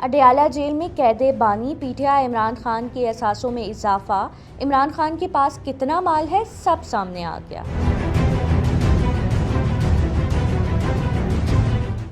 Adiala jail میں قید بانی P T I Imran Khan کے اثاثوں میں اضافہ، عمران خان کے پاس کتنا مال ہے سب سامنے آ گیا۔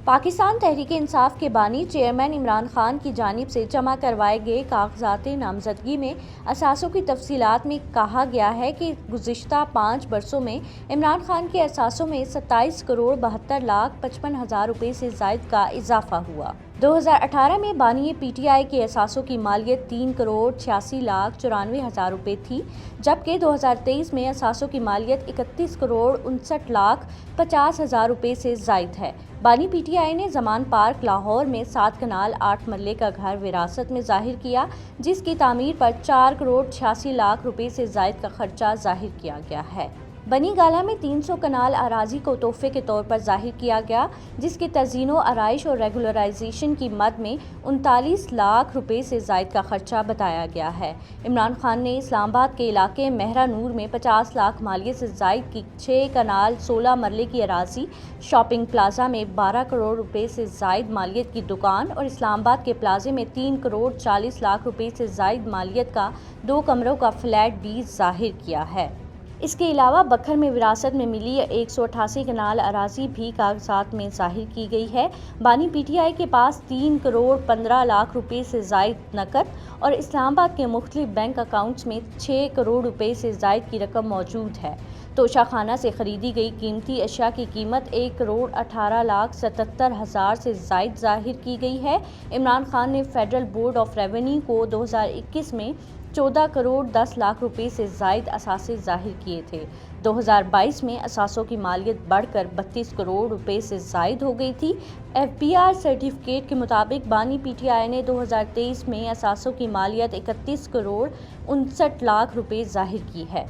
پاکستان تحریک انصاف کے بانی چیئرمین عمران خان کی جانب سے جمع کروائے گئے کاغذات نامزدگی میں اثاثوں کی تفصیلات میں کہا گیا ہے کہ گزشتہ 5 برسوں میں عمران خان کے اثاثوں میں 27 کروڑ 72 لاکھ 55 ہزار روپے سے زائد کا اضافہ ہوا۔ 2018 میں بانی پی ٹی آئی کے اثاثوں کی مالیت 3 کروڑ 86 لاکھ 94 ہزار روپے تھی، جبکہ 2023 میں اثاثوں کی مالیت 31 کروڑ 59 لاکھ 50 ہزار روپے سے زائد ہے۔ بانی پی ٹی آئی نے زمان پارک لاہور میں 7 کنال 8 مرلے کا گھر وراثت میں ظاہر کیا، جس کی تعمیر پر 4 کروڑ 86 لاکھ روپے سے زائد کا خرچہ ظاہر کیا گیا ہے۔ بنی گالہ میں 300 کنال اراضی کو تحفے کے طور پر ظاہر کیا گیا، جس کی تزئین و آرائش اور ریگولرائزیشن کی مد میں 39 لاکھ روپے سے زائد کا خرچہ بتایا گیا ہے۔ عمران خان نے اسلام آباد کے علاقے مہرہ نور میں 50 لاکھ مالیت سے زائد کی 6 کنال 16 مرلے کی اراضی، شاپنگ پلازہ میں 12 کروڑ روپے سے زائد مالیت کی دکان اور اسلام آباد کے پلازے میں 3 کروڑ 40 لاکھ روپے سے زائد مالیت کا 2 کمروں کا فلیٹ بھی ظاہر کیا ہے۔ اس کے علاوہ بکھر میں وراثت میں ملی 188 کنال اراضی بھی کاغذات میں ظاہر کی گئی ہے۔ بانی پی ٹی آئی کے پاس 3 کروڑ 15 لاکھ روپے سے زائد نقد اور اسلام آباد کے مختلف بینک اکاؤنٹس میں 6 کروڑ روپے سے زائد کی رقم موجود ہے۔ توشہ خانہ سے خریدی گئی قیمتی اشیاء کی قیمت 1 کروڑ 18 لاکھ 77 ہزار سے زائد ظاہر کی گئی ہے۔ عمران خان نے فیڈرل بورڈ آف ریونیو کو 2021 میں 14 کروڑ 10 لاکھ روپے سے زائد اثاثے ظاہر کیے تھے۔ 2022 میں اثاثوں کی مالیت بڑھ کر 32 کروڑ روپے سے زائد ہو گئی تھی۔ ایف بی آر سرٹیفکیٹ کے مطابق بانی پی ٹی آئی نے 2023 میں اثاثوں کی مالیت 31 کروڑ 59 لاکھ روپے ظاہر کی ہے۔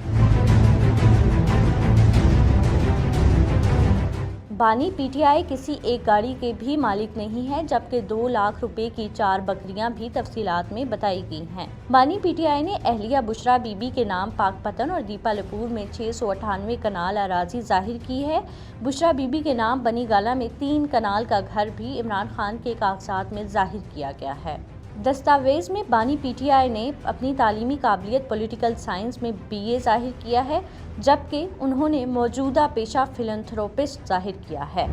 بانی پی ٹی آئی کسی ایک گاڑی کے بھی مالک نہیں ہے، جبکہ 2 لاکھ روپے کی 4 بکریاں بھی تفصیلات میں بتائی گئی ہیں۔ بانی پی ٹی آئی نے اہلیہ بشرا بی بی کے نام پاک پتن اور دیپال پور میں 698 کنال اراضی ظاہر کی ہے۔ بشرا بی بی کے نام بنی گالہ میں 3 کنال کا گھر بھی عمران خان کے کاغذات میں ظاہر کیا گیا ہے۔ دستاویز میں بانی پی ٹی آئی نے اپنی تعلیمی قابلیت پولیٹیکل سائنس میں BA ظاہر کیا ہے، جبکہ انہوں نے موجودہ پیشہ فلنتھروپسٹ ظاہر کیا ہے۔